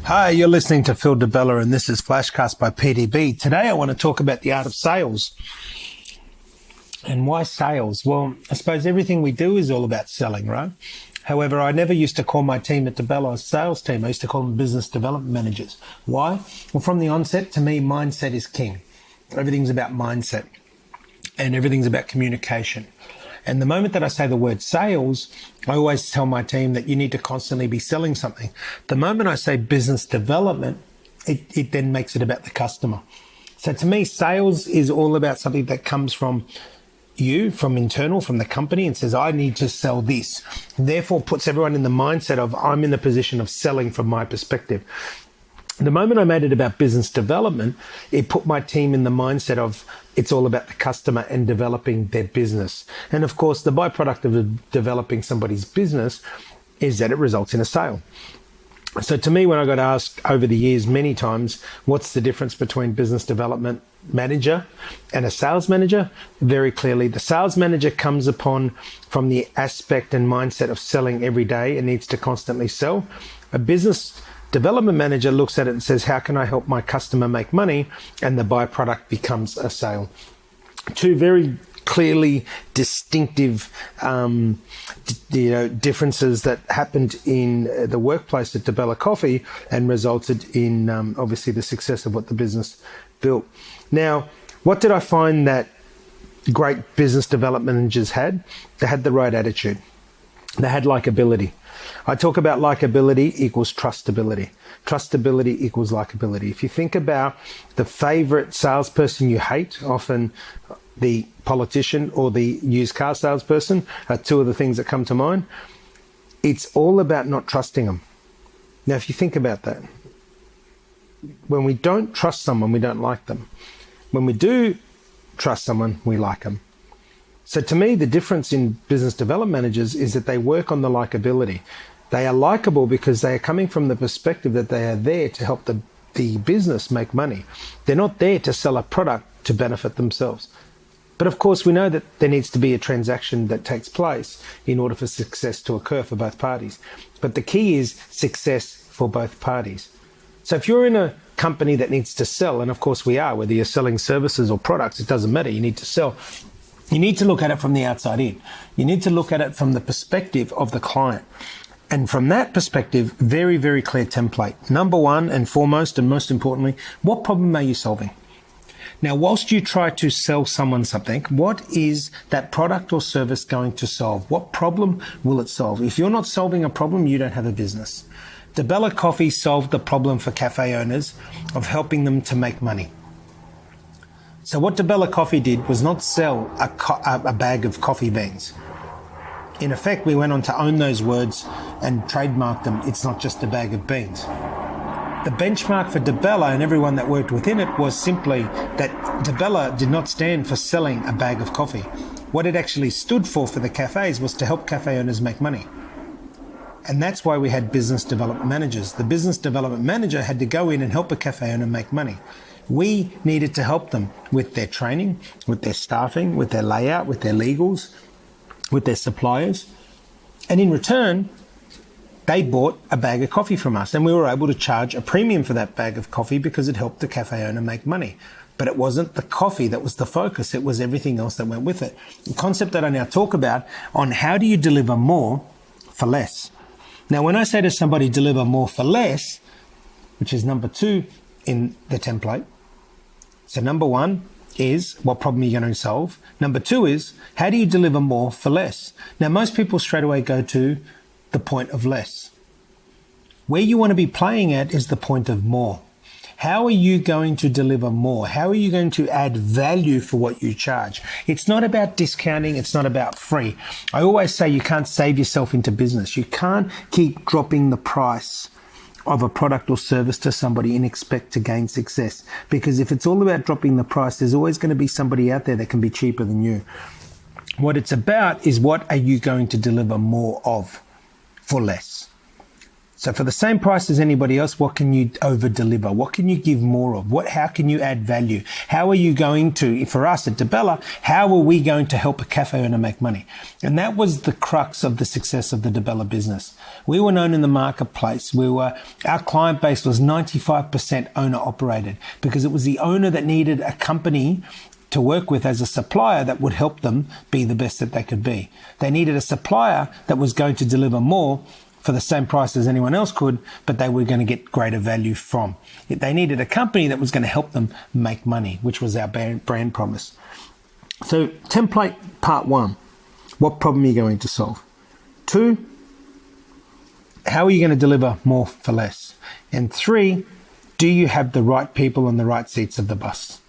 Hi, you're listening to Phil DeBella, and this is FlashCast by PDB. Today I want to talk about the art of sales. And why sales? Well, I suppose everything we do is all about selling, right? However, I never used to call my team at DeBella a sales team. I used to call them business development managers. Why? Well, from the onset, to me, mindset is king. Everything's about mindset and everything's about communication. And the moment that I say the word sales, I always tell my team that you need to constantly be selling something. The moment I say business development, it then makes it about the customer. So to me, sales is all about something that comes from you, from internal, from the company, and says, I need to sell this. Therefore, puts everyone in the mindset of, I'm in the position of selling from my perspective. The moment I made it about business development, it put my team in the mindset of it's all about the customer and developing their business. And of course, the byproduct of developing somebody's business is that it results in a sale. So to me, when I got asked over the years many times, what's the difference between business development manager and a sales manager? Very clearly, the sales manager comes upon from the aspect and mindset of selling every day and needs to constantly sell. A business development manager looks at it and says, how can I help my customer make money? And the byproduct becomes a sale. Two very clearly distinctive differences that happened in the workplace at DeBella Coffee and resulted in obviously the success of what the business built. Now, what did I find that great business development managers had? They had the right attitude. They had likability. I talk about likability equals trustability. Trustability equals likability. If you think about the favorite salesperson you hate, often the politician or the used car salesperson are two of the things that come to mind. It's all about not trusting them. Now, if you think about that, when we don't trust someone, we don't like them. When we do trust someone, we like them. So to me, the difference in business development managers is that they work on the likability. They are likable because they are coming from the perspective that they are there to help the business make money. They're not there to sell a product to benefit themselves. But of course, we know that there needs to be a transaction that takes place in order for success to occur for both parties. But the key is success for both parties. So if you're in a company that needs to sell, and of course we are, whether you're selling services or products, it doesn't matter, you need to sell. You need to look at it from the outside in. You need to look at it from the perspective of the client. And from that perspective, very, very clear template. Number one and foremost and most importantly, what problem are you solving? Now, whilst you try to sell someone something, what is that product or service going to solve? What problem will it solve? If you're not solving a problem, you don't have a business. DeBella Coffee solved the problem for cafe owners of helping them to make money. So what DeBella Coffee did was not sell a bag of coffee beans. In effect, we went on to own those words and trademark them. It's not just a bag of beans. The benchmark for DeBella and everyone that worked within it was simply that DeBella did not stand for selling a bag of coffee. What it actually stood for the cafes was to help cafe owners make money. And that's why we had business development managers. The business development manager had to go in and help a cafe owner make money. We needed to help them with their training, with their staffing, with their layout, with their legals, with their suppliers. And in return, they bought a bag of coffee from us, and we were able to charge a premium for that bag of coffee because it helped the cafe owner make money. But it wasn't the coffee that was the focus. It was everything else that went with it. The concept that I now talk about on how do you deliver more for less. Now, when I say to somebody, deliver more for less, which is number two in the template. So number one is what problem are you going to solve? Number two is how do you deliver more for less? Now, most people straight away go to the point of less. Where you want to be playing at is the point of more. How are you going to deliver more? How are you going to add value for what you charge? It's not about discounting. It's not about free. I always say you can't save yourself into business. You can't keep dropping the price of a product or service to somebody and expect to gain success. Because if it's all about dropping the price, there's always going to be somebody out there that can be cheaper than you. What it's about is what are you going to deliver more of for less. So for the same price as anybody else, what can you over deliver? What can you give more of? How can you add value? How are you going to, for us at DeBella, how are we going to help a cafe owner make money? And that was the crux of the success of the DeBella business. We were known in the marketplace. Our client base was 95% owner operated, because it was the owner that needed a company to work with as a supplier that would help them be the best that they could be. They needed a supplier that was going to deliver more for the same price as anyone else could, but they were going to get greater value from. They needed a company that was going to help them make money, which was our brand promise. So template part 1, what problem are you going to solve? 2, how are you going to deliver more for less? And 3, do you have the right people on the right seats of the bus?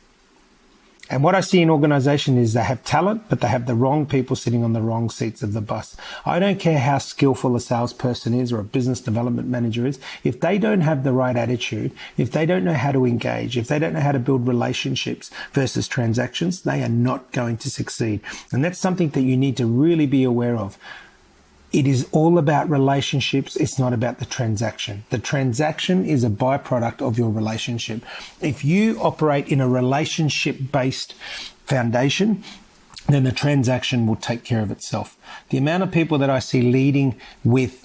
And what I see in organizations is they have talent, but they have the wrong people sitting on the wrong seats of the bus. I don't care how skillful a salesperson is or a business development manager is. If they don't have the right attitude, if they don't know how to engage, if they don't know how to build relationships versus transactions, they are not going to succeed. And that's something that you need to really be aware of. It is all about relationships. It's not about the transaction. The transaction is a byproduct of your relationship. If you operate in a relationship-based foundation, then the transaction will take care of itself. The amount of people that I see leading with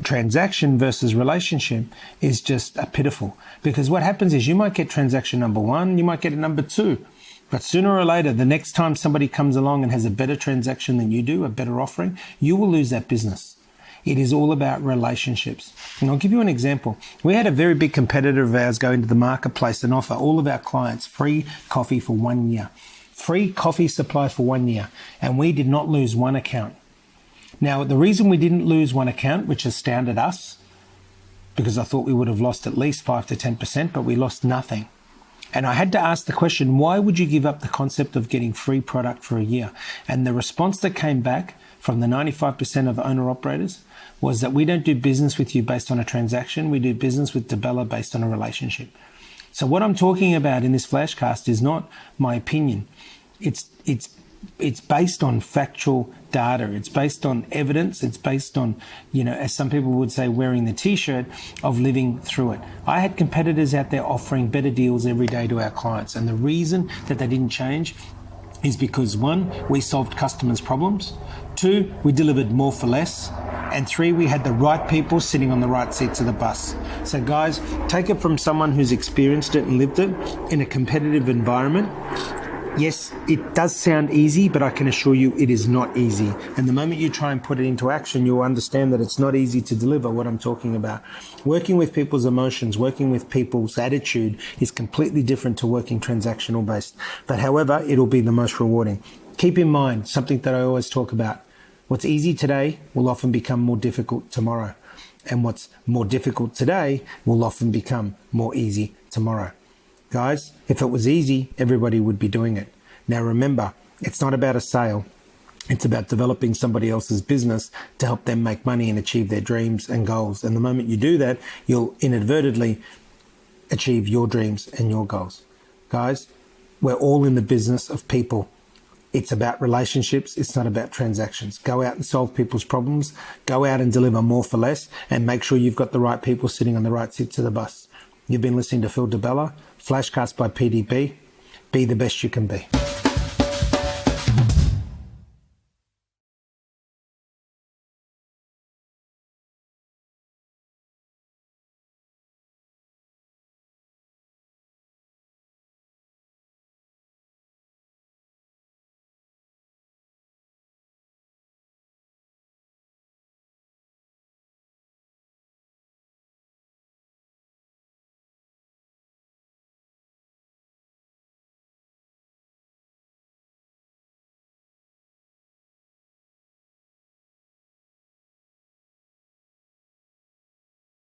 transaction versus relationship is just pitiful. Because what happens is you might get transaction number 1, you might get it number 2. But sooner or later, the next time somebody comes along and has a better transaction than you do, a better offering, you will lose that business. It is all about relationships. And I'll give you an example. We had a very big competitor of ours go into the marketplace and offer all of our clients free coffee for 1 year. Free coffee supply for 1 year. And we did not lose one account. Now, the reason we didn't lose one account, which astounded us, because I thought we would have lost at least 5 to 10%, but we lost nothing. And I had to ask the question, why would you give up the concept of getting free product for a year? And the response that came back from the 95% of owner operators was that we don't do business with you based on a transaction. We do business with DeBella based on a relationship. So what I'm talking about in this FlashCast is not my opinion. It's based on factual data. It's based on evidence. It's based on, as some people would say, wearing the t-shirt of living through it. I had competitors out there offering better deals every day to our clients. And the reason that they didn't change is because 1, we solved customers' problems. 2, we delivered more for less. And 3, we had the right people sitting on the right seats of the bus. So guys, take it from someone who's experienced it and lived it in a competitive environment. Yes, it does sound easy, but I can assure you it is not easy. And the moment you try and put it into action, you'll understand that it's not easy to deliver what I'm talking about. Working with people's emotions, working with people's attitude is completely different to working transactional based. But however, it'll be the most rewarding. Keep in mind something that I always talk about. What's easy today will often become more difficult tomorrow. And what's more difficult today will often become more easy tomorrow. Guys, if it was easy, everybody would be doing it. Now remember, it's not about a sale. It's about developing somebody else's business to help them make money and achieve their dreams and goals. And the moment you do that, you'll inadvertently achieve your dreams and your goals. Guys, we're all in the business of people. It's about relationships. It's not about transactions. Go out and solve people's problems. Go out and deliver more for less, and make sure you've got the right people sitting on the right seats of the bus. You've been listening to Phil DeBella, FlashCast by PDB. Be the best you can be.